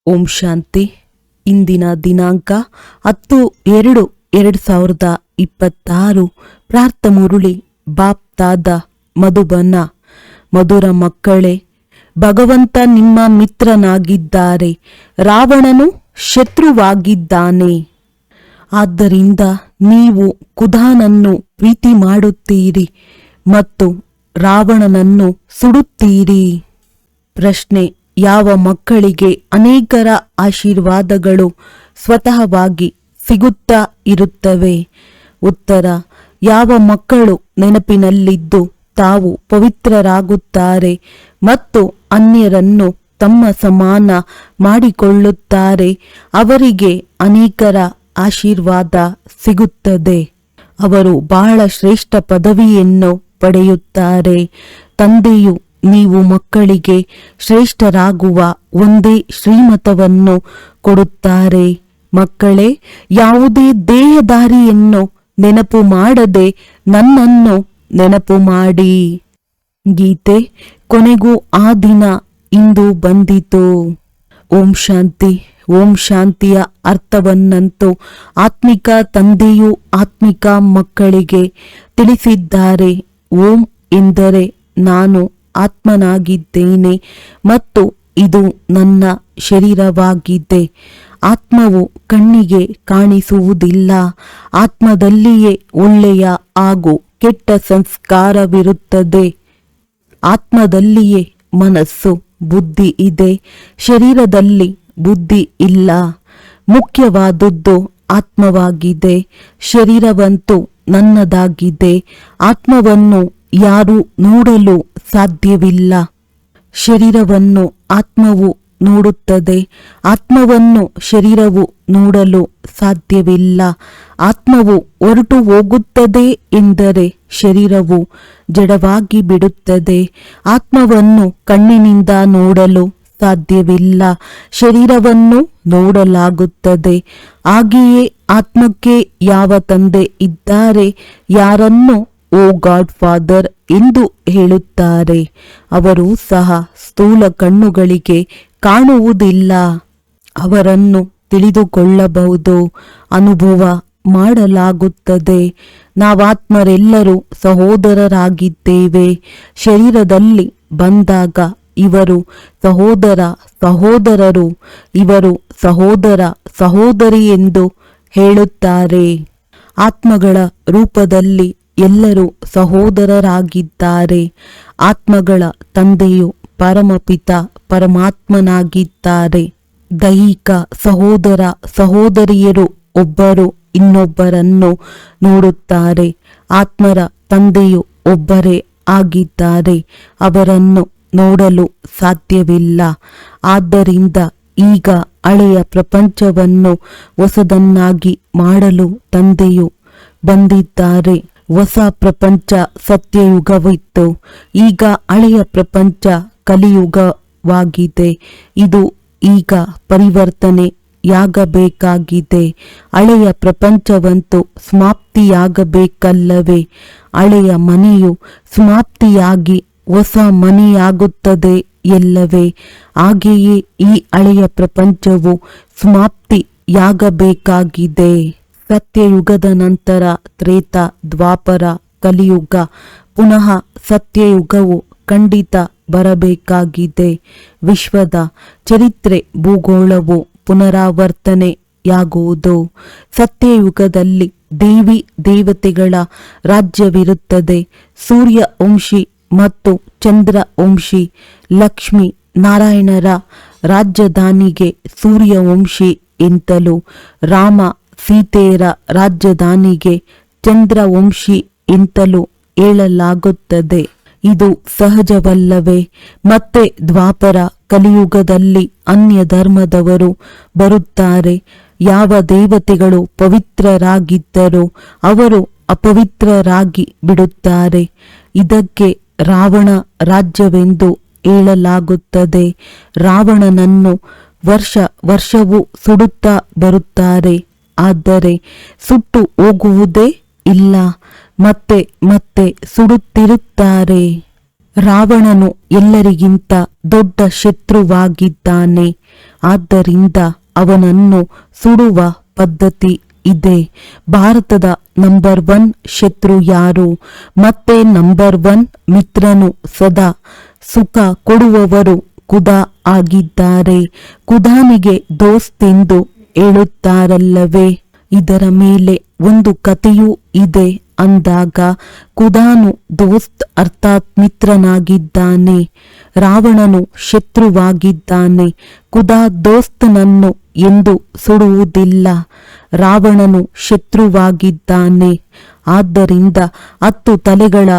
ಓಂ ಶಾಂತಿ. ಇಂದಿನ ದಿನಾಂಕ 10/2/2026. ಪ್ರಾರ್ಥ ಮುರುಳಿ ಬಾಪ್ ತಾದ ಮಧುಬನ. ಮಧುರ ಮಕ್ಕಳೇ, ಭಗವಂತ ನಿಮ್ಮ ಮಿತ್ರನಾಗಿದ್ದಾರೆ, ರಾವಣನು ಶತ್ರುವಾಗಿದ್ದಾನೆ. ಆದ್ದರಿಂದ ನೀವು ಖುದಾನನ್ನು ಪ್ರೀತಿ ಮಾಡುತ್ತೀರಿ ಮತ್ತು ರಾವಣನನ್ನು ಸುಡುತ್ತೀರಿ. ಪ್ರಶ್ನೆ: ಯಾವ ಮಕ್ಕಳಿಗೆ ಅನೇಕರ ಆಶೀರ್ವಾದಗಳು ಸ್ವತಃವಾಗಿ ಸಿಗುತ್ತಾ ಇರುತ್ತವೆ? ಉತ್ತರ: ಯಾವ ಮಕ್ಕಳು ನೆನಪಿನಲ್ಲಿದ್ದು ತಾವು ಪವಿತ್ರರಾಗುತ್ತಾರೆ ಮತ್ತು ಅನ್ಯರನ್ನು ತಮ್ಮ ಸಮಾನ ಮಾಡಿಕೊಳ್ಳುತ್ತಾರೆ, ಅವರಿಗೆ ಅನೇಕರ ಆಶೀರ್ವಾದ ಸಿಗುತ್ತದೆ. ಅವರು ಬಹಳ ಶ್ರೇಷ್ಠ ಪದವಿಯನ್ನು ಪಡೆಯುತ್ತಾರೆ. ತಂದೆಯು ನೀವು ಮಕ್ಕಳಿಗೆ ಶ್ರೇಷ್ಠರಾಗುವ ಒಂದೇ ಶ್ರೀಮತವನ್ನು ಕೊಡುತ್ತಾರೆ. ಮಕ್ಕಳೇ, ಯಾವುದೇ ದೇಹದಾರಿಯನ್ನು ನೆನಪು ಮಾಡದೆ ನನ್ನನ್ನು ನೆನಪು ಮಾಡಿ. ಗೀತೆ. ಕೊನೆಗೂ ಆ ದಿನ ಇಂದು ಬಂದಿತು. ಓಂ ಶಾಂತಿ. ಓಂ ಶಾಂತಿಯ ಅರ್ಥವನ್ನಂತೂ ಆತ್ಮಿಕ ತಂದೆಯು ಆತ್ಮಿಕ ಮಕ್ಕಳಿಗೆ ತಿಳಿಸಿದ್ದಾರೆ. ಓಂ ಎಂದರೆ ನಾನು ಆತ್ಮನಾಗಿದ್ದೇನೆ ಮತ್ತು ಇದು ನನ್ನ ಶರೀರವಾಗಿದೆ. ಆತ್ಮವು ಕಣ್ಣಿಗೆ ಕಾಣಿಸುವುದಿಲ್ಲ. ಆತ್ಮದಲ್ಲಿಯೇ ಒಳ್ಳೆಯ ಹಾಗೂ ಕೆಟ್ಟ ಸಂಸ್ಕಾರವಿರುತ್ತದೆ. ಆತ್ಮದಲ್ಲಿಯೇ ಮನಸ್ಸು, ಬುದ್ಧಿ ಇದೆ. ಶರೀರದಲ್ಲಿ ಬುದ್ಧಿ ಇಲ್ಲ. ಮುಖ್ಯವಾದುದು ಆತ್ಮವಾಗಿದೆ. ಶರೀರವಂತೂ ನನ್ನದಾಗಿದೆ. ಆತ್ಮವನ್ನು ಯಾರೂ ನೋಡಲು ಸಾಧ್ಯವಿಲ್ಲ. ಶರೀರವನ್ನು ಆತ್ಮವು ನೋಡುತ್ತದೆ. ಆತ್ಮವನ್ನು ಶರೀರವು ನೋಡಲು ಸಾಧ್ಯವಿಲ್ಲ. ಆತ್ಮವು ಹೊರಟು ಹೋಗುತ್ತದೆ ಎಂದರೆ ಶರೀರವು ಜಡವಾಗಿ ಬಿಡುತ್ತದೆ. ಆತ್ಮವನ್ನು ಕಣ್ಣಿನಿಂದ ನೋಡಲು ಸಾಧ್ಯವಿಲ್ಲ. ಶರೀರವನ್ನು ನೋಡಲಾಗುತ್ತದೆ. ಹಾಗೆಯೇ ಆತ್ಮಕ್ಕೆ ಯಾವ ತಂದೆ ಇದ್ದಾರೆ, ಯಾರನ್ನು ಓ ಗಾಡ್ ಫಾದರ್ ಎಂದು ಹೇಳುತ್ತಾರೆ, ಅವರು ಸಹ ಸ್ಥೂಲ ಕಣ್ಣುಗಳಿಗೆ ಕಾಣುವುದಿಲ್ಲ. ಅವರನ್ನು ತಿಳಿದುಕೊಳ್ಳಬಹುದು, ಅನುಭವ ಮಾಡಲಾಗುತ್ತದೆ. ನಾವಾತ್ಮರೆಲ್ಲರೂ ಸಹೋದರರಾಗಿದ್ದೇವೆ. ಶರೀರದಲ್ಲಿ ಬಂದಾಗ ಇವರು ಸಹೋದರ ಸಹೋದರರು, ಇವರು ಸಹೋದರ ಸಹೋದರಿ ಎಂದು ಹೇಳುತ್ತಾರೆ. ಆತ್ಮಗಳ ರೂಪದಲ್ಲಿ ಎಲ್ಲರೂ ಸಹೋದರರಾಗಿದ್ದಾರೆ. ಆತ್ಮಗಳ ತಂದೆಯು ಪರಮಪಿತ ಪರಮಾತ್ಮನಾಗಿದ್ದಾರೆ. ದೈಹಿಕ ಸಹೋದರ ಸಹೋದರಿಯರು ಒಬ್ಬರು ಇನ್ನೊಬ್ಬರನ್ನು ನೋಡುತ್ತಾರೆ. ಆತ್ಮರ ತಂದೆಯು ಒಬ್ಬರೇ ಆಗಿದ್ದಾರೆ. ಅವರನ್ನು ನೋಡಲು ಸಾಧ್ಯವಿಲ್ಲ. ಆದ್ದರಿಂದ ಈಗ ಹಳೆಯ ಪ್ರಪಂಚವನ್ನು ಹೊಸದನ್ನಾಗಿ ಮಾಡಲು ತಂದೆಯು ಬಂದಿದ್ದಾರೆ. ಹೊಸ ಪ್ರಪಂಚ ಸತ್ಯಯುಗವಿತ್ತು. ಈಗ ಹಳೆಯ ಪ್ರಪಂಚ ಕಲಿಯುಗವಾಗಿದೆ. ಇದು ಈಗ ಪರಿವರ್ತನೆಯಾಗಬೇಕಾಗಿದೆ. ಹಳೆಯ ಪ್ರಪಂಚವಂತೂ ಸಮಾಪ್ತಿಯಾಗಬೇಕಲ್ಲವೇ? ಹಳೆಯ ಮನೆಯು ಸಮಾಪ್ತಿಯಾಗಿ ಹೊಸ ಮನೆಯಾಗುತ್ತದೆ ಎಲ್ಲವೇ? ಹಾಗೆಯೇ ಈ ಹಳೆಯ ಪ್ರಪಂಚವು ಸಮಾಪ್ತಿಯಾಗಬೇಕಾಗಿದೆ. ಸತ್ಯಯುಗದ ನಂತರ ತ್ರೇತ, ದ್ವಾಪರ, ಕಲಿಯುಗ. ಪುನಃ ಸತ್ಯಯುಗವು ಖಂಡಿತ ಬರಬೇಕಾಗಿದೆ. ವಿಶ್ವದ ಚರಿತ್ರೆ ಭೂಗೋಳವು ಪುನರಾವರ್ತನೆಯಾಗುವುದು. ಸತ್ಯಯುಗದಲ್ಲಿ ದೇವಿ ದೇವತೆಗಳ ರಾಜ್ಯವಿರುತ್ತದೆ. ಸೂರ್ಯ ವಂಶಿ ಮತ್ತು ಚಂದ್ರ ವಂಶಿ. ಲಕ್ಷ್ಮೀ ನಾರಾಯಣರ ರಾಜಧಾನಿಗೆ ಸೂರ್ಯವಂಶಿ ಎಂತಲೂ, ರಾಮ ಸೀತೆಯರ ರಾಜಧಾನಿಗೆ ಚಂದ್ರವಂಶಿ ಎಂತಲೂ ಹೇಳಲಾಗುತ್ತದೆ. ಇದು ಸಹಜವಲ್ಲವೇ? ಮತ್ತೆ ದ್ವಾಪರ ಕಲಿಯುಗದಲ್ಲಿ ಅನ್ಯ ಧರ್ಮದವರು ಬರುತ್ತಾರೆ. ಯಾವ ದೇವತೆಗಳು ಪವಿತ್ರರಾಗಿದ್ದರೋ ಅವರು ಅಪವಿತ್ರರಾಗಿ ಬಿಡುತ್ತಾರೆ. ಇದಕ್ಕೆ ರಾವಣ ರಾಜ್ಯವೆಂದು ಹೇಳಲಾಗುತ್ತದೆ. ರಾವಣನನ್ನು ವರ್ಷ ವರ್ಷವೂ ಸುಡುತ್ತಾ ಬರುತ್ತಾರೆ. ಆದರೆ ಸುಟ್ಟು ಹೋಗುವುದೇ ಇಲ್ಲ. ಮತ್ತೆ ಮತ್ತೆ ಸುಡುತ್ತಿರುತ್ತಾರೆ. ರಾವಣನು ಎಲ್ಲರಿಗಿಂತ ದೊಡ್ಡ ಶತ್ರುವಾಗಿದ್ದಾನೆ. ಆದ್ದರಿಂದ ಅವನನ್ನು ಸುಡುವ ಪದ್ಧತಿ ಇದೆ. ಭಾರತದ ನಂಬರ್ 1 ಶತ್ರು ಯಾರು? ಮತ್ತೆ ನಂಬರ್ 1 ಮಿತ್ರನು ಸದಾ ಸುಖ ಕೊಡುವವರು ಖುದಾ ಆಗಿದ್ದಾರೆ. ಖುದಾನಿಗೆ ದೋಸ್ತ್ ಎಂದು ಹೇಳುತ್ತಾರಲ್ಲವೇ? ಇದರ ಮೇಲೆ ಒಂದು ಕಥೆಯೂ ಇದೆ ಅಂದಾಗ ಖುದಾನು ದೋಸ್ತ್ ಅರ್ಥಾತ್ ಮಿತ್ರನಾಗಿದ್ದಾನೆ, ರಾವಣನು ಶತ್ರುವಾಗಿದ್ದಾನೆ. ಖುದಾ ದೋಸ್ತನನ್ನು ಎಂದು ಸುಡುವುದಿಲ್ಲ, ರಾವಣನು ಶತ್ರುವಾಗಿದ್ದಾನೆ. ಆದ್ದರಿಂದ 10 ತಲೆಗಳ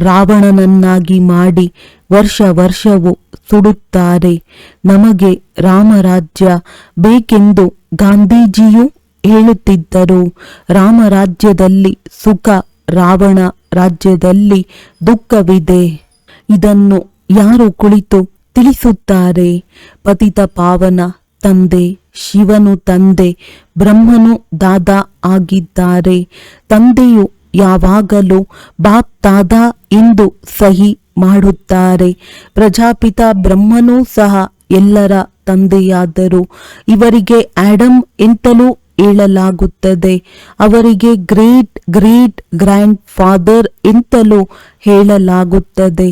ರಾವಣನನ್ನಾಗಿ ಮಾಡಿ ವರ್ಷವೂ ಸುಡುತ್ತಾರೆ. ನಮಗೆ ರಾಮರಾಜ್ಯ ಬೇಕೆಂದು ಗಾಂಧೀಜಿಯೂ ಹೇಳುತ್ತಿದ್ದರು. ರಾಮರಾಜ್ಯದಲ್ಲಿ ಸುಖ, ರಾವಣ ರಾಜ್ಯದಲ್ಲಿ ದುಃಖವಿದೆ. ಇದನ್ನು ಯಾರು ಕುಳಿತು ತಿಳಿಸುತ್ತಾರೆ? ಪತಿತ ಪಾವನ ತಂದೆ ಶಿವನು ತಂದೆ, ಬ್ರಹ್ಮನು ದಾದಾ ಆಗಿದ್ದಾರೆ. ತಂದೆಯು ಯಾವಾಗಲೂ ಬಾಪ್ ದಾದಾ ಎಂದು ಸಹಿ ಮಾಡುತ್ತಾರೆ. ಪ್ರಜಾಪಿತ ಬ್ರಹ್ಮನೂ ಸಹ ಎಲ್ಲರ ತಂದೆಯಾದರು. ಇವರಿಗೆ ಆಡಮ್ ಎಂತಲೂ ಹೇಳಲಾಗುತ್ತದೆ. ಅವರಿಗೆ ಗ್ರೇಟ್ ಗ್ರೇಟ್ ಗ್ರ್ಯಾಂಡ್ ಫಾದರ್ ಎಂತಲೂ ಹೇಳಲಾಗುತ್ತದೆ.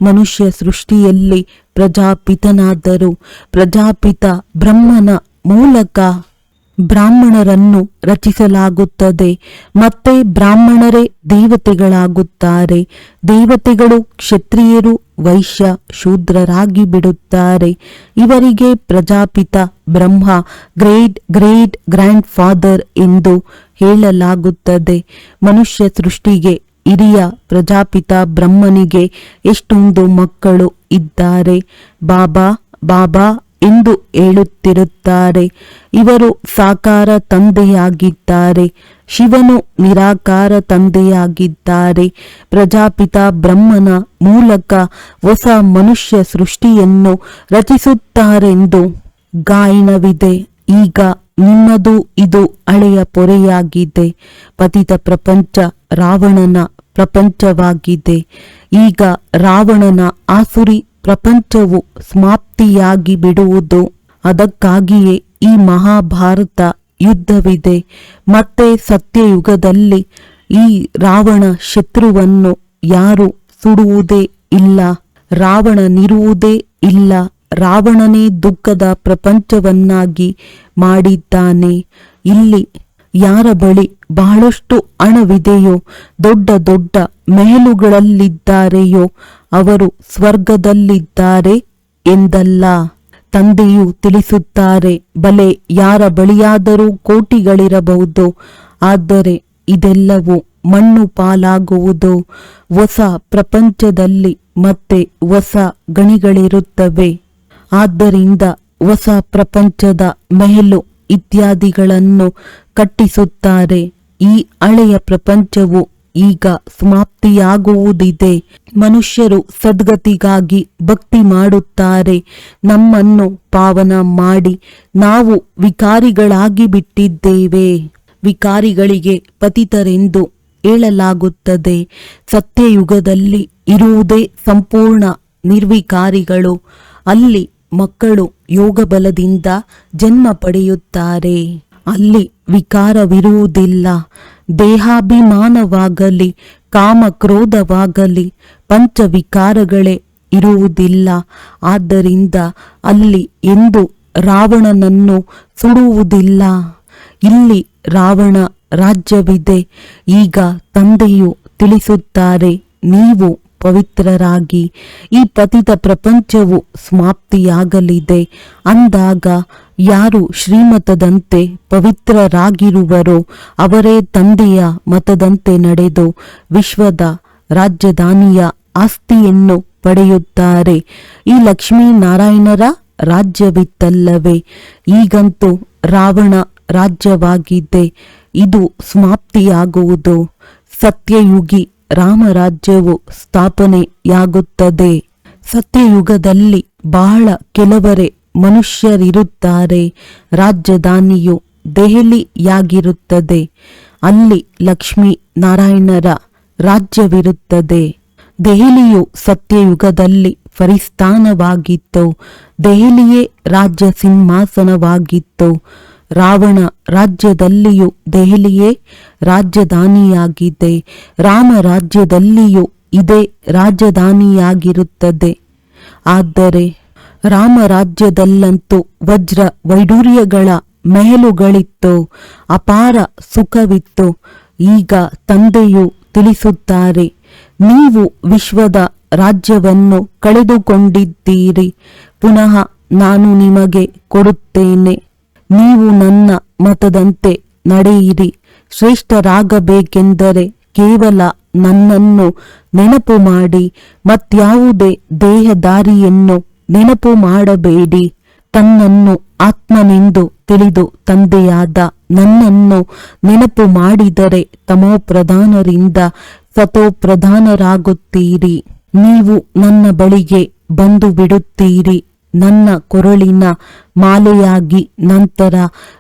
ಮನುಷ್ಯ ಸೃಷ್ಟಿಯಲ್ಲಿ ಪ್ರಜಾಪಿತನಾದರು. ಪ್ರಜಾಪಿತ ಬ್ರಹ್ಮನ ಮೂಲಕ ಬ್ರಾಹ್ಮಣರನ್ನು ರಚಿಸಲಾಗುತ್ತದೆ. ಮತ್ತೆ ಬ್ರಾಹ್ಮಣರೇ ದೇವತೆಗಳಾಗುತ್ತಾರೆ. ದೇವತೆಗಳು ಕ್ಷತ್ರಿಯರು ವೈಶ್ಯ ಶೂದ್ರರಾಗಿ ಬಿಡುತ್ತಾರೆ. ಇವರಿಗೆ Prajapita Brahma great great grand father ಎಂದು ಹೇಳಲಾಗುತ್ತದೆ. ಮನುಷ್ಯ ಸೃಷ್ಟಿಗೆ ಹಿರಿಯ ಪ್ರಜಾಪಿತ ಬ್ರಹ್ಮನಿಗೆ ಎಷ್ಟೊಂದು ಮಕ್ಕಳು ಇದ್ದಾರೆ. ಬಾಬಾ ಬಾಬಾ ಎಂದು ಹೇಳುತ್ತಿರುತ್ತಾರೆ. ಇವರು ಸಾಕಾರ ತಂದೆಯಾಗಿದ್ದಾರೆ. ಶಿವನು ನಿರಾಕಾರ ತಂದೆಯಾಗಿದ್ದಾರೆ. ಪ್ರಜಾಪಿತ ಬ್ರಹ್ಮನ ಮೂಲಕ ಹೊಸ ಮನುಷ್ಯ ಸೃಷ್ಟಿಯನ್ನು ರಚಿಸುತ್ತಾರೆಂದು ಗಾಯನವಿದೆ. ಈಗ ನಿಮ್ಮದು ಇದು ಹಳೆಯ ಪೊರೆಯಾಗಿದೆ. ಪತಿತ ಪ್ರಪಂಚ ರಾವಣನ ಪ್ರಪಂಚವಾಗಿದೆ. ಈಗ ರಾವಣನ ಆಸುರಿ ಪ್ರಪಂಚವು ಸಮಾಪ್ತಿಯಾಗಿ ಬಿಡುವುದು. ಅದಕ್ಕಾಗಿಯೇ ಈ ಮಹಾಭಾರತ ಯುದ್ಧವಿದೆ. ಮತ್ತೆ ಸತ್ಯಯುಗದಲ್ಲಿ ಈ ರಾವಣ ಶತ್ರುವನ್ನು ಯಾರು ಸುಡುವುದೇ ಇಲ್ಲ, ರಾವಣನಿರುವುದೇ ಇಲ್ಲ. ರಾವಣನೇ ದುಃಖದ ಪ್ರಪಂಚವನ್ನಾಗಿ ಮಾಡಿದ್ದಾನೆ. ಇಲ್ಲಿ ಯಾರ ಬಳಿ ಬಹಳಷ್ಟು ಹಣವಿದೆಯೋ, ದೊಡ್ಡ ದೊಡ್ಡ ಮೆಹಲುಗಳಲ್ಲಿದ್ದಾರೆಯೋ ಅವರು ಸ್ವರ್ಗದಲ್ಲಿದ್ದಾರೆ ಎಂದಲ್ಲ. ತಂದೆಯು ತಿಳಿಸುತ್ತಾರೆ, ಬಲೆ ಯಾರ ಬಳಿಯಾದರೂ ಕೋಟಿಗಳಿರಬಹುದು, ಆದರೆ ಇದೆಲ್ಲವೂ ಮಣ್ಣು ಪಾಲಾಗುವುದು. ಹೊಸ ಪ್ರಪಂಚದಲ್ಲಿ ಮತ್ತೆ ಹೊಸ ಗಣಿಗಳಿರುತ್ತವೆ. ಆದ್ದರಿಂದ ಹೊಸ ಪ್ರಪಂಚದ ಮೆಹಲು ಇತ್ಯಾದಿಗಳನ್ನು ಕಟ್ಟಿಸುತ್ತಾರೆ. ಈ ಹಳೆಯ ಪ್ರಪಂಚವು ಈಗ ಸಮಾಪ್ತಿಯಾಗುವುದಿದೆ. ಮನುಷ್ಯರು ಸದ್ಗತಿಗಾಗಿ ಭಕ್ತಿ ಮಾಡುತ್ತಾರೆ. ನಮ್ಮನ್ನು ಪಾವನ ಮಾಡಿ ನಾವು ವಿಕಾರಿಗಳಾಗಿ ಬಿಟ್ಟಿದ್ದೇವೆ. ವಿಕಾರಿಗಳಿಗೆ ಪತಿತರೆಂದು ಹೇಳಲಾಗುತ್ತದೆ. ಸತ್ಯಯುಗದಲ್ಲಿ ಇರುವುದೇ ಸಂಪೂರ್ಣ ನಿರ್ವಿಕಾರಿಗಳು. ಅಲ್ಲಿ ಮಕ್ಕಳು ಯೋಗಬಲದಿಂದ ಜನ್ಮ ಪಡೆಯುತ್ತಾರೆ. ಅಲ್ಲಿ ವಿಕಾರವಿರುವುದಿಲ್ಲ. ದೇಹಾಭಿಮಾನವಾಗಲಿ ಕಾಮಕ್ರೋಧವಾಗಲಿ ಪಂಚವಿಕಾರಗಳೇ ಇರುವುದಿಲ್ಲ. ಆದ್ದರಿಂದ ಅಲ್ಲಿ ಎಂದು ರಾವಣನನ್ನು ಸುಡುವುದಿಲ್ಲ. ಇಲ್ಲಿ ರಾವಣ ರಾಜ್ಯವಿದೆ. ಈಗ ತಂದೆಯು ತಿಳಿಸುತ್ತಾರೆ, ನೀವು ಪವಿತ್ರರಾಗಿ ಈ ಪತಿತ ಪ್ರಪಂಚವು ಸಮಾಪ್ತಿಯಾಗಲಿದೆ. ಅಂದಾಗ ಯಾರು ಶ್ರೀಮತದಂತೆ ಪವಿತ್ರರಾಗಿರುವರೋ ಅವರೇ ತಂದೆಯ ಮತದಂತೆ ನಡೆದು ವಿಶ್ವದ ರಾಜಧಾನಿಯ ಆಸ್ತಿಯನ್ನು ಪಡೆಯುತ್ತಾರೆ. ಈ ಲಕ್ಷ್ಮೀನಾರಾಯಣರ ರಾಜ್ಯವಿತ್ತಲ್ಲವೇ? ಈಗಂತೂ ರಾವಣ ರಾಜ್ಯವಾಗಿದೆ. ಇದು ಸಮಾಪ್ತಿಯಾಗುವುದು. ಸತ್ಯಯುಗಿ ರಾಮರಾಜ್ಯವು ಸ್ಥಾಪನೆಯಾಗುತ್ತದೆ. ಸತ್ಯಯುಗದಲ್ಲಿ ಬಹಳ ಕೆಲವರೇ ಮನುಷ್ಯರಿರುತ್ತಾರೆ. ರಾಜಧಾನಿಯು ದೆಹಲಿಯಾಗಿರುತ್ತದೆ. ಅಲ್ಲಿ ಲಕ್ಷ್ಮೀ ನಾರಾಯಣರ ರಾಜ್ಯವಿರುತ್ತದೆ. ದೆಹಲಿಯು ಸತ್ಯಯುಗದಲ್ಲಿ ಫರಿಸ್ತಾನವಾಗಿತ್ತು. ದೆಹಲಿಯೇ ರಾಜ್ಯ ಸಿಂಹಾಸನವಾಗಿತ್ತು. ರಾವಣ ರಾಜ್ಯದಲ್ಲಿಯೂ ದೆಹಲಿಯೇ ರಾಜಧಾನಿಯಾಗಿದೆ. ರಾಮ ರಾಜ್ಯದಲ್ಲಿಯೂ ಇದೇ ರಾಜಧಾನಿಯಾಗಿರುತ್ತದೆ. ಆದರೆ ರಾಮ ರಾಜ್ಯದಲ್ಲಂತೂ ವಜ್ರ ವೈಡೂರ್ಯಗಳ ಮೆಹಲುಗಳಿತ್ತು, ಅಪಾರ ಸುಖವಿತ್ತು. ಈಗ ತಂದೆಯು ತಿಳಿಸುತ್ತಾರೆ, ನೀವು ವಿಶ್ವದ ರಾಜ್ಯವನ್ನು ಕಳೆದುಕೊಂಡಿದ್ದೀರಿ. ಪುನಃ ನಾನು ನಿಮಗೆ ಕೊಡುತ್ತೇನೆ. ನೀವು ನನ್ನ ಮತದಂತೆ ನಡೆಯಿರಿ. ಶ್ರೇಷ್ಠರಾಗಬೇಕೆಂದರೆ ಕೇವಲ ನನ್ನನ್ನು ನೆನಪು ಮಾಡಿ, ಮತ್ಯಾವುದೇ ದೇಹದಾರಿಯನ್ನು ನೆನಪು ಮಾಡಬೇಡಿ. ತನ್ನನ್ನು ಆತ್ಮನೆಂದು ತಿಳಿದು ತಂದೆಯಾದ ನನ್ನನ್ನು ನೆನಪು ಮಾಡಿದರೆ ತಮೋಪ್ರಧಾನರಿಂದ ಸತೋಪ್ರಧಾನರಾಗುತ್ತೀರಿ. ನೀವು ನನ್ನ ಬಳಿಗೆ ಬಂದು ಬಿಡುತ್ತೀರಿ. ನನ್ನ ಕೊರಳಿನ ಮಾಲೆಯಾಗಿ ನಂತರ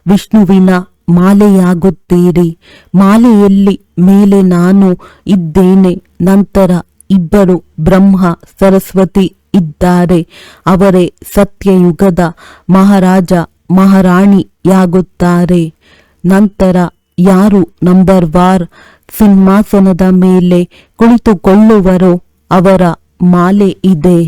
ವಿಷ್ಣುವಿನ ಮಾಲೆಯಾಗುತ್ತೀರಿ. ಮಾಲೆಯಲ್ಲಿ ಮೇಲೆ ನಾನು ಇದ್ದೇನೆ, ನಂತರ ಇಬ್ಬರು ಬ್ರಹ್ಮ ಸರಸ್ವತಿ ಇದ್ದಾರೆ. ಅವರೇ ಸತ್ಯಯುಗದ ಮಹಾರಾಜ ಮಹಾರಾಣಿಯಾಗುತ್ತಾರೆ. ನಂತರ ಯಾರು ನಂಬರ್ ವಾರ್ ಸಿಂಹಾಸನದ ಮೇಲೆ ಕುಳಿತುಕೊಳ್ಳುವರೋ ಅವರ ಮಾಲೆ ಇದೆ.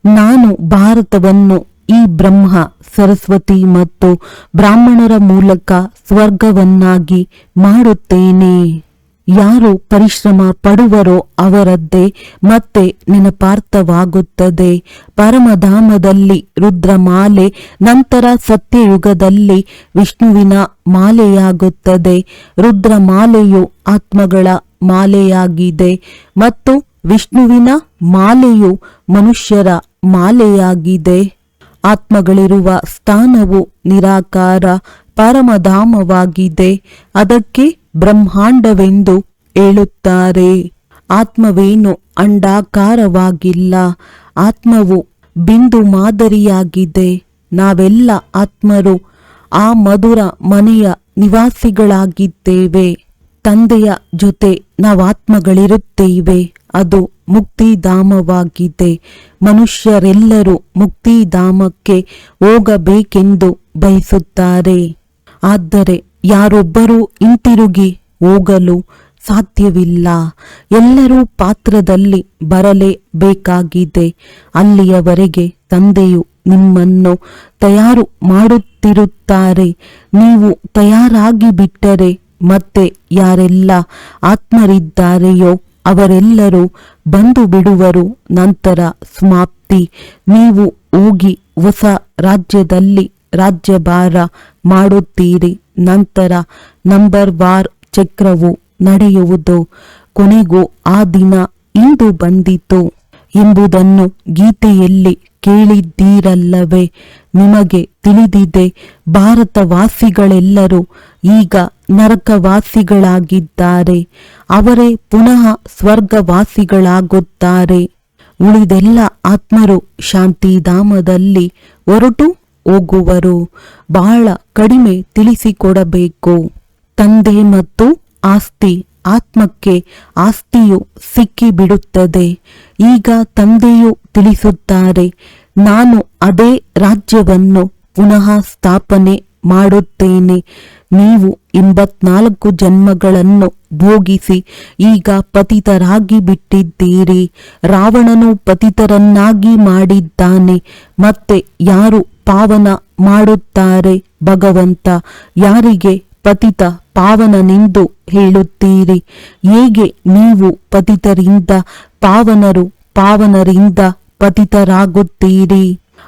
ನಾನು ಭಾರತವನ್ನು ಈ ಬ್ರಹ್ಮ ಸರಸ್ವತಿ ಮತ್ತು ಬ್ರಾಹ್ಮಣರ ಮೂಲಕ ಸ್ವರ್ಗವನ್ನಾಗಿ ಮಾಡುತ್ತೇನೆ. ಯಾರು ಪರಿಶ್ರಮ ಪಡುವರೋ ಅವರದ್ದೇ ಮತ್ತೆ ನೆನಪಾರ್ಥವಾಗುತ್ತದೆ. ಪರಮಧಾಮದಲ್ಲಿ ರುದ್ರಮಾಲೆ, ನಂತರ ಸತ್ಯಯುಗದಲ್ಲಿ ವಿಷ್ಣುವಿನ ಮಾಲೆಯಾಗುತ್ತದೆ. ರುದ್ರಮಾಲೆಯು ಆತ್ಮಗಳ ಮಾಲೆಯಾಗಿದೆ ಮತ್ತು ವಿಷ್ಣುವಿನ ಮಾಲೆಯು ಮನುಷ್ಯರ ಮಾಲೆಯಾಗಿದೆ. ಆತ್ಮಗಳಿರುವ ಸ್ಥಾನವು ನಿರಾಕಾರ ಪರಮಧಾಮವಾಗಿದೆ. ಅದಕ್ಕೆ ಬ್ರಹ್ಮಾಂಡವೆಂದು ಹೇಳುತ್ತಾರೆ. ಆತ್ಮವೇನು ಅಂಡಾಕಾರವಾಗಿಲ್ಲ. ಆತ್ಮವು ಬಿಂದು ಮಾದರಿಯಾಗಿದೆ. ನಾವೆಲ್ಲ ಆತ್ಮರು ಆ ಮಧುರ ಮನೆಯ ನಿವಾಸಿಗಳಾಗಿದ್ದೇವೆ. ತಂದೆಯ ಜೊತೆ ನಾವಾತ್ಮಗಳಿರುತ್ತೇವೆ. ಅದು ಮುಕ್ತಿಧಾಮವಾಗಿದೆ. ಮನುಷ್ಯರೆಲ್ಲರೂ ಮುಕ್ತಿಧಾಮಕ್ಕೆ ಹೋಗಬೇಕೆಂದು ಬಯಸುತ್ತಾರೆ. ಆದರೆ ಯಾರೊಬ್ಬರೂ ಹಿಂತಿರುಗಿ ಹೋಗಲು ಸಾಧ್ಯವಿಲ್ಲ. ಎಲ್ಲರೂ ಪಾತ್ರದಲ್ಲಿ ಬರಲೇಬೇಕಾಗಿದೆ. ಅಲ್ಲಿಯವರೆಗೆ ತಂದೆಯು ನಿಮ್ಮನ್ನು ತಯಾರು ಮಾಡುತ್ತಿರುತ್ತಾರೆ. ನೀವು ತಯಾರಾಗಿ ಬಿಟ್ಟರೆ ಮತ್ತೆ ಯಾರೆಲ್ಲ ಆತ್ಮರಿದ್ದಾರೆಯೋ ಅವರೆಲ್ಲರೂ ಬಂದು ಬಿಡುವರು. ನಂತರ ಸಮಾಪ್ತಿ. ನೀವು ಹೋಗಿ ಹೊಸ ರಾಜ್ಯದಲ್ಲಿ ರಾಜ್ಯಭಾರ ಮಾಡುತ್ತೀರಿ. ನಂತರ ನಂಬರ್ ವಾರ್ ಚಕ್ರವು ನಡೆಯುವುದು. ಕೊನೆಗೂ ಆ ದಿನ ಇಂದು ಬಂದಿತು ಎಂಬುದನ್ನು ಗೀತೆಯಲ್ಲಿ ಕೇಳಿದ್ದೀರಲ್ಲವೇ? ನಿಮಗೆ ತಿಳಿದಿದೆ. ಭಾರತವಾಸಿಗಳೆಲ್ಲರೂ ಈಗ ನರಕವಾಸಿಗಳಾಗಿದ್ದಾರೆ. ಅವರೇ ಪುನಃ ಸ್ವರ್ಗವಾಸಿಗಳಾಗುತ್ತಾರೆ. ಉಳಿದೆಲ್ಲ ಆತ್ಮರು ಶಾಂತಿಧಾಮದಲ್ಲಿ ಹೊರಟು ಹೋಗುವರು. ಬಹಳ ಕಡಿಮೆ ತಿಳಿಸಿಕೊಡಬೇಕು. ತಂದೆ ಮತ್ತು ಆಸ್ತಿ. ಆತ್ಮಕ್ಕೆ ಆಸ್ತಿಯು ಸಿಕ್ಕಿಬಿಡುತ್ತದೆ. ಈಗ ತಂದೆಯು ತಿಳಿಸುತ್ತಾರೆ, ನಾನು ಅದೇ ರಾಜ್ಯವನ್ನು ಪುನಃ ಸ್ಥಾಪನೆ ಮಾಡುತ್ತೇನೆ. ನೀವು 84 ಜನ್ಮಗಳನ್ನು ಭೋಗಿಸಿ ಈಗ ಪತಿತರಾಗಿ ಬಿಟ್ಟಿದ್ದೀರಿ. ರಾವಣನು ಪತಿತರನ್ನಾಗಿ ಮಾಡಿದ್ದಾನೆ. ಮತ್ತೆ ಯಾರು ಪಾವನ ಮಾಡುತ್ತಾರೆ? ಭಗವಂತ. ಯಾರಿಗೆ ಪತಿತ ಪಾವನನೆಂದು ಹೇಳುತ್ತೀರಿ? ಹೇಗೆ ನೀವು ಪತಿತರಿಂದ ಪಾವನರು, ಪಾವನರಿಂದ ಪತಿತರಾಗುತ್ತೀರಿ?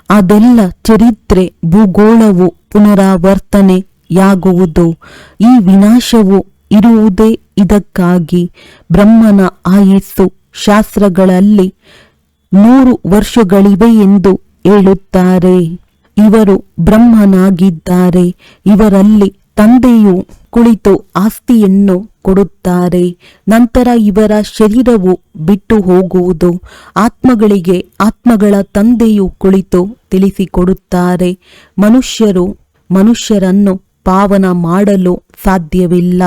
ಅದೆಲ್ಲ ಚರಿತ್ರೆ, ಭೂಗೋಳವು ಪುನರಾವರ್ತನೆಯಾಗುವುದು. ಈ ವಿನಾಶವು ಇರುವುದೇ ಇದಕ್ಕಾಗಿ. ಬ್ರಹ್ಮನ ಆಯಸ್ಸು ಶಾಸ್ತ್ರಗಳಲ್ಲಿ 100 ವರ್ಷಗಳಿವೆ ಎಂದು ಹೇಳುತ್ತಾರೆ. ಇವರು ಬ್ರಹ್ಮನಾಗಿದ್ದಾರೆ. ಇವರಲ್ಲಿ ತಂದೆಯು ಕುಳಿತು ಆಸ್ತಿಯನ್ನು ಕೊಡುತ್ತಾರೆ. ನಂತರ ಇವರ ಶರೀರವು ಬಿಟ್ಟು ಹೋಗುವುದು. ಆತ್ಮಗಳಿಗೆ ಆತ್ಮಗಳ ತಂದೆಯು ಕುಳಿತು ತಿಳಿಸಿಕೊಡುತ್ತಾರೆ. ಮನುಷ್ಯರು ಮನುಷ್ಯರನ್ನು ಪಾವನ ಮಾಡಲು ಸಾಧ್ಯವಿಲ್ಲ.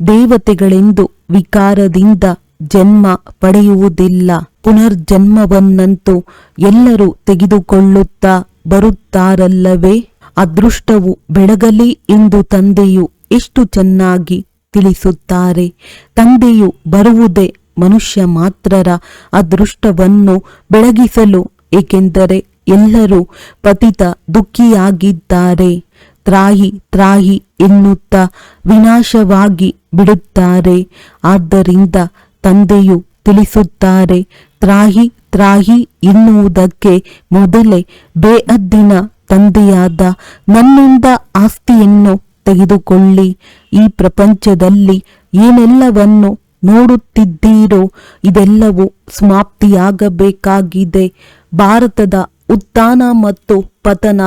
ದೇವತೆಗಳೆಂದು ವಿಕಾರದಿಂದ ಜನ್ಮ ಪಡೆಯುವುದಿಲ್ಲ. ಪುನರ್ಜನ್ಮವನ್ನಂತೂ ಎಲ್ಲರೂ ತೆಗೆದುಕೊಳ್ಳುತ್ತಾ ಬರುತ್ತಾರಲ್ಲವೇ. ಅದೃಷ್ಟವು ಬೆಳಗಲಿ ಎಂದು ತಂದೆಯು ಎಷ್ಟು ಚೆನ್ನಾಗಿ ತಿಳಿಸುತ್ತಾರೆ. ತಂದೆಯು ಬರುವುದೇ ಮನುಷ್ಯ ಮಾತ್ರರ ಅದೃಷ್ಟವನ್ನು ಬೆಳಗಿಸಲು, ಏಕೆಂದರೆ ಎಲ್ಲರೂ ಪತಿತ ದುಃಖಿಯಾಗಿದ್ದಾರೆ. ತ್ರಾಹಿ ತ್ರಾಹಿ ಎನ್ನುತ್ತಾ ವಿನಾಶವಾಗಿ ಬಿಡುತ್ತಾರೆ. ಆದ್ದರಿಂದ ತಂದೆಯು ತಿಳಿಸುತ್ತಾರೆ, ತ್ರಾಹಿ ತ್ರಾಹಿ ಎನ್ನುವುದಕ್ಕೆ ಮೊದಲೇ ಬೇಅದ್ದಿನ ತಂದೆಯಾದ ನನ್ನಿಂದ ಆಸ್ತಿಯನ್ನು ತೆಗೆದುಕೊಳ್ಳಿ. ಈ ಪ್ರಪಂಚದಲ್ಲಿ ಏನೆಲ್ಲವನ್ನು ನೋಡುತ್ತಿದ್ದೀರೋ ಇದೆಲ್ಲವೂ ಸಮಾಪ್ತಿಯಾಗಬೇಕಾಗಿದೆ. ಭಾರತದ ಉತ್ಥಾನ ಮತ್ತು ಪತನ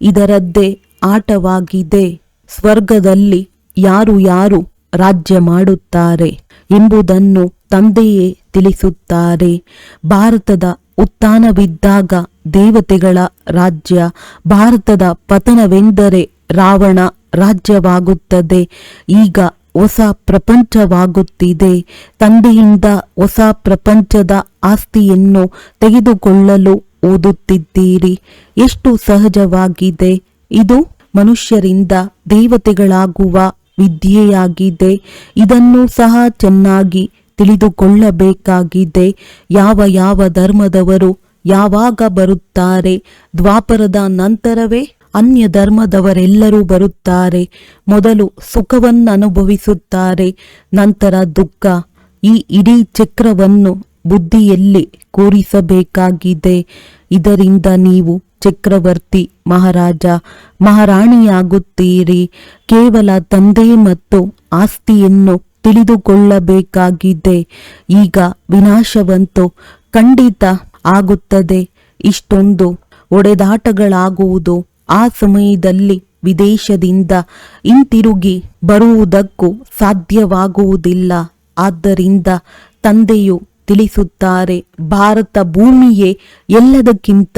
ಇದರದ್ದೇ ಆಟವಾಗಿದೆ. ಸ್ವರ್ಗದಲ್ಲಿ ಯಾರು ಯಾರು ರಾಜ್ಯ ಮಾಡುತ್ತಾರೆ ಎಂಬುದನ್ನು ತಂದೆಯೇ ತಿಳಿಸುತ್ತಾರೆ. ಭಾರತದ ಉತ್ಥಾನವಿದ್ದಾಗ ದೇವತೆಗಳ ರಾಜ್ಯ, ಭಾರತದ ಪತನವೆಂದರೆ ರಾವಣ ರಾಜ್ಯವಾಗುತ್ತದೆ. ಈಗ ಹೊಸ ಪ್ರಪಂಚವಾಗುತ್ತಿದೆ. ತಂದೆಯಿಂದ ಹೊಸ ಪ್ರಪಂಚದ ಆಸ್ತಿಯನ್ನು ತೆಗೆದುಕೊಳ್ಳಲು ಓದುತ್ತಿದ್ದೀರಿ. ಎಷ್ಟು ಸಹಜವಾಗಿದೆ. ಇದು ಮನುಷ್ಯರಿಂದ ದೇವತೆಗಳಾಗುವ ವಿದ್ಯೆಯಾಗಿದೆ. ಇದನ್ನು ಸಹ ಚೆನ್ನಾಗಿ ತಿಳಿದುಕೊಳ್ಳಬೇಕಾಗಿದೆ. ಯಾವ ಯಾವ ಧರ್ಮದವರು ಯಾವಾಗ ಬರುತ್ತಾರೆ? ದ್ವಾಪರದ ನಂತರವೇ ಅನ್ಯ ಧರ್ಮದವರೆಲ್ಲರೂ ಬರುತ್ತಾರೆ. ಮೊದಲು ಸುಖವನ್ನನುಭವಿಸುತ್ತಾರೆ, ನಂತರ ದುಃಖ. ಈ ಇಡೀ ಚಕ್ರವನ್ನು ಬುದ್ಧಿಯಲ್ಲಿ ಕೂರಿಸಬೇಕಾಗಿದೆ. ಇದರಿಂದ ನೀವು ಚಕ್ರವರ್ತಿ, ಮಹಾರಾಜ, ಮಹಾರಾಣಿಯಾಗುತ್ತೀರಿ. ಕೇವಲ ತಂದೆ ಮತ್ತು ಆಸ್ತಿಯನ್ನು ತಿಳಿದುಕೊಳ್ಳಬೇಕಾಗಿದೆ. ಈಗ ವಿನಾಶವಂತೂ ಖಂಡಿತ ಆಗುತ್ತದೆ. ಇಷ್ಟೊಂದು ಒಡೆದಾಟಗಳಾಗುವುದು. ಆ ಸಮಯದಲ್ಲಿ ವಿದೇಶದಿಂದ ಹಿಂತಿರುಗಿ ಬರುವುದಕ್ಕೂ ಸಾಧ್ಯವಾಗುವುದಿಲ್ಲ. ಆದ್ದರಿಂದ ತಂದೆಯು ತಿಳಿಸುತ್ತಾರೆ, ಭಾರತ ಭೂಮಿಯೇ ಎಲ್ಲದಕ್ಕಿಂತ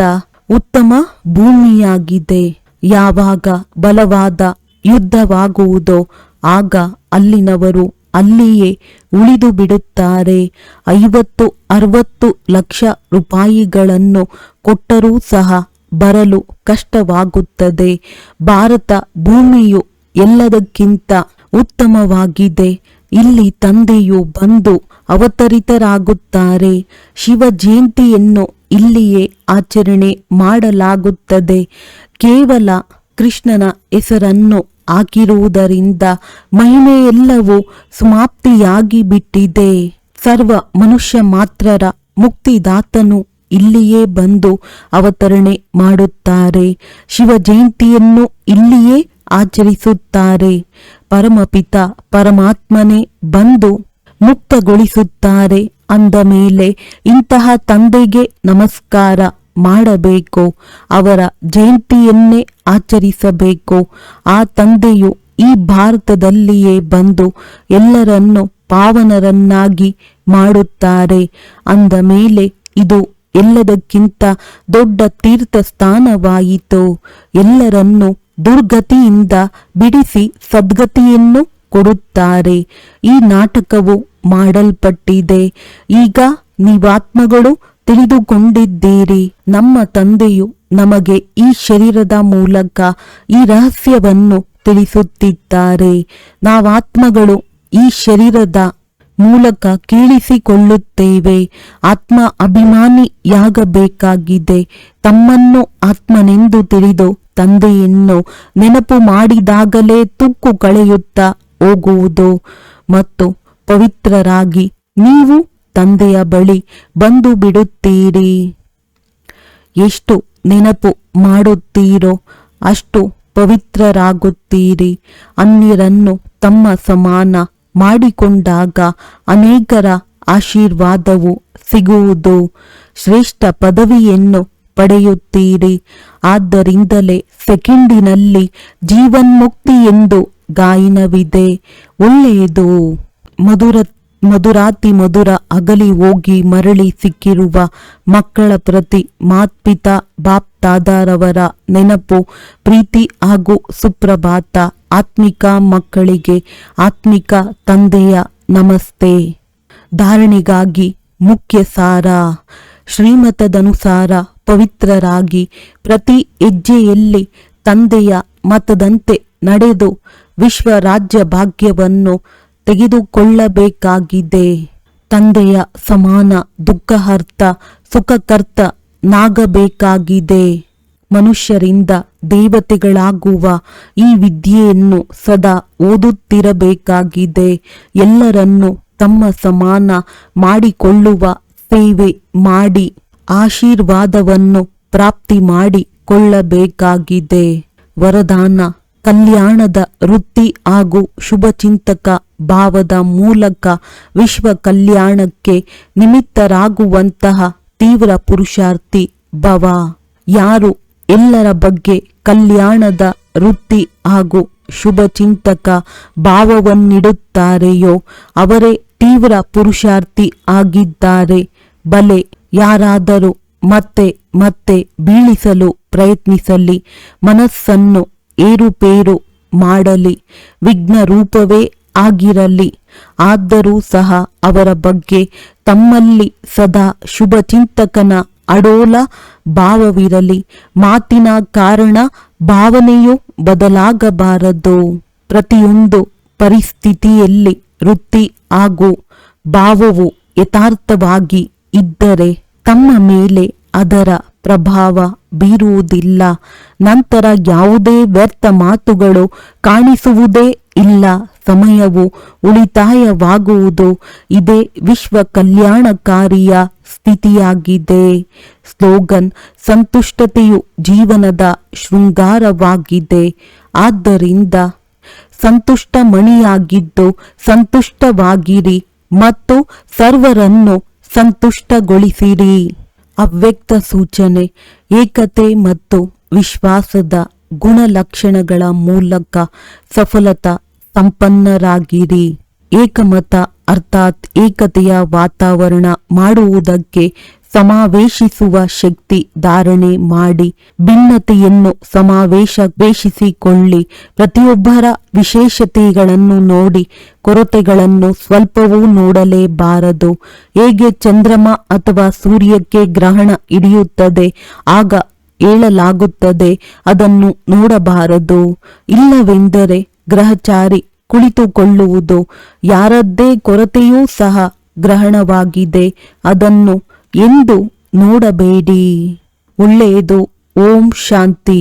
ಉತ್ತಮ ಭೂಮಿಯಾಗಿದೆ. ಯಾವಾಗ ಬಲವಾದ ಯುದ್ಧವಾಗುವುದೋ ಆಗ ಅಲ್ಲಿನವರು ಅಲ್ಲಿಯೇ ಉಳಿದು ಬಿಡುತ್ತಾರೆ. 50-60 ಲಕ್ಷ ರೂಪಾಯಿಗಳನ್ನು ಕೊಟ್ಟರೂ ಸಹ ಬರಲು ಕಷ್ಟವಾಗುತ್ತದೆ. ಭಾರತ ಭೂಮಿಯು ಎಲ್ಲದಕ್ಕಿಂತ ಉತ್ತಮವಾಗಿದೆ. ಇಲ್ಲಿ ತಂದೆಯು ಬಂದು ಅವತರಿತರಾಗುತ್ತಾರೆ. ಶಿವ ಜಯಂತಿಯನ್ನು ಇಲ್ಲಿಯೇ ಆಚರಣೆ ಮಾಡಲಾಗುತ್ತದೆ. ಕೇವಲ ಕೃಷ್ಣನ ಹೆಸರನ್ನು ಹಾಕಿರುವುದರಿಂದ ಮಹಿಮೆಯೆಲ್ಲವೂ ಸಮಾಪ್ತಿಯಾಗಿ ಬಿಟ್ಟಿದೆ. ಸರ್ವ ಮನುಷ್ಯ ಮಾತ್ರರ ಮುಕ್ತಿದಾತನು ಇಲ್ಲಿಯೇ ಬಂದು ಅವತರಣೆ ಮಾಡುತ್ತಾರೆ. ಶಿವ ಜಯಂತಿಯನ್ನು ಇಲ್ಲಿಯೇ ಆಚರಿಸುತ್ತಾರೆ. ಪರಮಪಿತ ಪರಮಾತ್ಮನೇ ಬಂದು ಮುಕ್ತಗೊಳಿಸುತ್ತಾರೆ. ಅಂದ ಮೇಲೆ ಇಂತಹ ತಂದೆಗೆ ನಮಸ್ಕಾರ ಮಾಡಬೇಕು. ಅವರ ಜಯಂತಿಯನ್ನೇ ಆಚರಿಸಬೇಕು. ಆ ತಂದೆಯು ಈ ಭಾರತದಲ್ಲಿಯೇ ಬಂದು ಎಲ್ಲರನ್ನು ಪಾವನರನ್ನಾಗಿ ಮಾಡುತ್ತಾರೆ. ಅಂದ ಮೇಲೆ ಇದು ಎಲ್ಲದಕ್ಕಿಂತ ದೊಡ್ಡ ತೀರ್ಥ ಸ್ಥಾನವಾಯಿತು. ಎಲ್ಲರನ್ನು ದುರ್ಗತಿಯಿಂದ ಬಿಡಿಸಿ ಸದ್ಗತಿಯನ್ನು ಕೊಡುತ್ತಾರೆ. ಈ ನಾಟಕವು ಮಾಡಲ್ಪಟ್ಟಿದೆ. ಈಗ ನೀವಾತ್ಮಗಳು ತಿಳಿದುಕೊಂಡಿದ್ದೀರಿ. ನಮ್ಮ ತಂದೆಯು ನಮಗೆ ಈ ಶರೀರದ ಮೂಲಕ ಈ ರಹಸ್ಯವನ್ನು ತಿಳಿಸುತ್ತಿದ್ದಾರೆ. ನಾವಾತ್ಮಗಳು ಈ ಶರೀರದ ಮೂಲಕ ಕೇಳಿಸಿಕೊಳ್ಳುತ್ತೇವೆ. ಆತ್ಮ ಅಭಿಮಾನಿಯಾಗಬೇಕಾಗಿದೆ. ತಮ್ಮನ್ನು ಆತ್ಮನೆಂದು ತಿಳಿದು ತಂದೆಯನ್ನು ನೆನಪು ಮಾಡಿದಾಗಲೇ ತುಕ್ಕು ಕಳೆಯುತ್ತಾ ಹೋಗುವುದು ಮತ್ತು ಪವಿತ್ರರಾಗಿ ನೀವು ತಂದೆಯ ಬಳಿ ಬಂದು ಬಿಡುತ್ತೀರಿ. ಎಷ್ಟು ನೆನಪು ಮಾಡುತ್ತೀರೋ ಅಷ್ಟು ಪವಿತ್ರರಾಗುತ್ತೀರಿ. ಅನ್ಯರನ್ನು ತಮ್ಮ ಸಮಾನ ಮಾಡಿಕೊಂಡಾಗ ಅನೇಕರ ಆಶೀರ್ವಾದವು ಸಿಗುವುದು. ಶ್ರೇಷ್ಠ ಪದವಿಯನ್ನು ಪಡೆಯುತ್ತೀರಿ. ಆದ್ದರಿಂದಲೇ ಸೆಕೆಂಡಿನಲ್ಲಿ ಜೀವನ್ಮುಕ್ತಿ ಎಂದು ಗಾಯನವಿದೆ. ಒಳ್ಳೆಯದು. ಮಧುರಾತಿ ಮಧುರ ಅಗಲಿ ಹೋಗಿ ಮರಳಿ ಸಿಕ್ಕಿರುವ ಮಕ್ಕಳ ಪ್ರತಿ ಮಾತ್ಪಿತಾ ಬಾಪ್ ದಾದಾರವರ ನೆನಪು, ಪ್ರೀತಿ ಹಾಗೂ ಸುಪ್ರಭಾತ. ಆತ್ಮಿಕ ಮಕ್ಕಳಿಗೆ ಆತ್ಮಿಕ ತಂದೆಯ ನಮಸ್ತೆ. ಧಾರಣೆಗಾಗಿ ಮುಖ್ಯ ಸಾರ. ಶ್ರೀಮತದನುಸಾರ ಪವಿತ್ರರಾಗಿ ಪ್ರತಿ ಹೆಜ್ಜೆಯಲ್ಲಿ ತಂದೆಯ ಮತದಂತೆ ನಡೆದು ವಿಶ್ವ ರಾಜ್ಯ ಭಾಗ್ಯವನ್ನು ತೆಗೆದುಕೊಳ್ಳಬೇಕಾಗಿದೆ. ತಂದೆಯ ಸಮಾನ ದುಃಖಹರ್ತ ಸುಖಕರ್ತನಾಗಬೇಕಾಗಿದೆ. ಮನುಷ್ಯರಿಂದ ದೇವತೆಗಳಾಗುವ ಈ ವಿದ್ಯೆಯನ್ನು ಸದಾ ಓದುತ್ತಿರಬೇಕಾಗಿದೆ. ಎಲ್ಲರನ್ನೂ ತಮ್ಮ ಸಮಾನ ಮಾಡಿಕೊಳ್ಳುವ ಸೇವೆ ಮಾಡಿ ಆಶೀರ್ವಾದವನ್ನು ಪ್ರಾಪ್ತಿ ಮಾಡಿಕೊಳ್ಳಬೇಕಾಗಿದೆ. ವರದಾನ: ಕಲ್ಯಾಣದ ವೃತ್ತಿ ಹಾಗೂ ಶುಭಚಿಂತಕ ಭಾವದ ಮೂಲಕ ವಿಶ್ವ ಕಲ್ಯಾಣಕ್ಕೆ ನಿಮಿತ್ತರಾಗುವಂತಹ ತೀವ್ರ ಪುರುಷಾರ್ಥಿ ಭವ. ಯಾರು ಎಲ್ಲರ ಬಗ್ಗೆ ಕಲ್ಯಾಣದ ವೃತ್ತಿ ಹಾಗೂ ಶುಭಚಿಂತಕ ಭಾವವನ್ನಿಡುತ್ತಾರೆಯೋ ಅವರೇ ತೀವ್ರ ಪುರುಷಾರ್ಥಿ ಆಗಿದ್ದಾರೆ. ಬಲೆ ಯಾರಾದರೂ ಮತ್ತೆ ಮತ್ತೆ ಬೀಳಿಸಲು ಪ್ರಯತ್ನಿಸಲಿ, ಮನಸ್ಸನ್ನು ಏರುಪೇರು ಮಾಡಲಿ, ವಿಘ್ನ ರೂಪವೇ ಆಗಿರಲಿ, ಆದರೂ ಸಹ ಅವರ ಬಗ್ಗೆ ತಮ್ಮಲ್ಲಿ ಸದಾ ಶುಭಚಿಂತಕನ ಅಡೋಲ ಭಾವವಿರಲಿ. ಮಾತಿನ ಕಾರಣ ಭಾವನೆಯು ಬದಲಾಗಬಾರದು. ಪ್ರತಿಯೊಂದು ಪರಿಸ್ಥಿತಿಯಲ್ಲಿ ವೃತ್ತಿ ಹಾಗೂ ಭಾವವು ಯಥಾರ್ಥವಾಗಿ ಇದ್ದರೆ ತಮ್ಮ ಮೇಲೆ ಅದರ ಪ್ರಭಾವ ಬೀರುವುದಿಲ್ಲ. ನಂತರ ಯಾವುದೇ ವ್ಯರ್ಥ ಮಾತುಗಳು ಕಾಣಿಸುವುದೇ ಇಲ್ಲ. ಸಮಯವು ಉಳಿತಾಯವಾಗುವುದು. ಇದೇ ವಿಶ್ವ ಕಲ್ಯಾಣಕಾರಿಯ ಸ್ಥಿತಿಯಾಗಿದೆ. ಸ್ಲೋಗನ್: ಸಂತುಷ್ಟತೆಯು ಜೀವನದ ಶೃಂಗಾರವಾಗಿದೆ. ಆದ್ದರಿಂದ ಸಂತುಷ್ಟ ಮಣಿಯಾಗಿದ್ದು ಸಂತುಷ್ಟವಾಗಿರಿ ಮತ್ತು ಸರ್ವರನ್ನು ಸಂತುಷ್ಟಗೊಳಿಸಿರಿ. ಅವ್ಯಕ್ತ ಸೂಚನೆ: ಏಕತೆ ಮತ್ತು ವಿಶ್ವಾಸದ ಗುಣಲಕ್ಷಣಗಳ ಮೂಲಕ ಸಫಲತಾ ಸಂಪನ್ನರಾಗಿರಿ. ಏಕಮತ ಅರ್ಥಾತ್ ಏಕತೆಯ ವಾತಾವರಣ ಮಾಡುವುದಕ್ಕೆ ಸಮಾವೇಶಿಸುವ ಶಕ್ತಿ ಧಾರಣೆ ಮಾಡಿ. ಭಿನ್ನತೆಯನ್ನು ಸಮಾವೇಶಿಸಿಕೊಳ್ಳಿ. ಪ್ರತಿಯೊಬ್ಬರ ವಿಶೇಷತೆಗಳನ್ನು ನೋಡಿ, ಕೊರತೆಗಳನ್ನು ಸ್ವಲ್ಪವೂ ನೋಡಲೇಬಾರದು. ಹೇಗೆ ಚಂದ್ರಮ ಅಥವಾ ಸೂರ್ಯಕ್ಕೆ ಗ್ರಹಣ ಹಿಡಿಯುತ್ತದೆ ಆಗ ಹೇಳಲಾಗುತ್ತದೆ ಅದನ್ನು ನೋಡಬಾರದು. ಇಲ್ಲವೆಂದರೆ ಗ್ರಹಚಾರಿ ಕುಳಿತುಕೊಳ್ಳುವುದು. ಯಾರದ್ದೇ ಕೊರತೆಯೂ ಸಹ ಗ್ರಹಣವಾಗಿದೆ, ಅದನ್ನು ಎಂದು ನೋಡಬೇಡಿ. ಒಳ್ಳೆಯದು. ಓಂ ಶಾಂತಿ.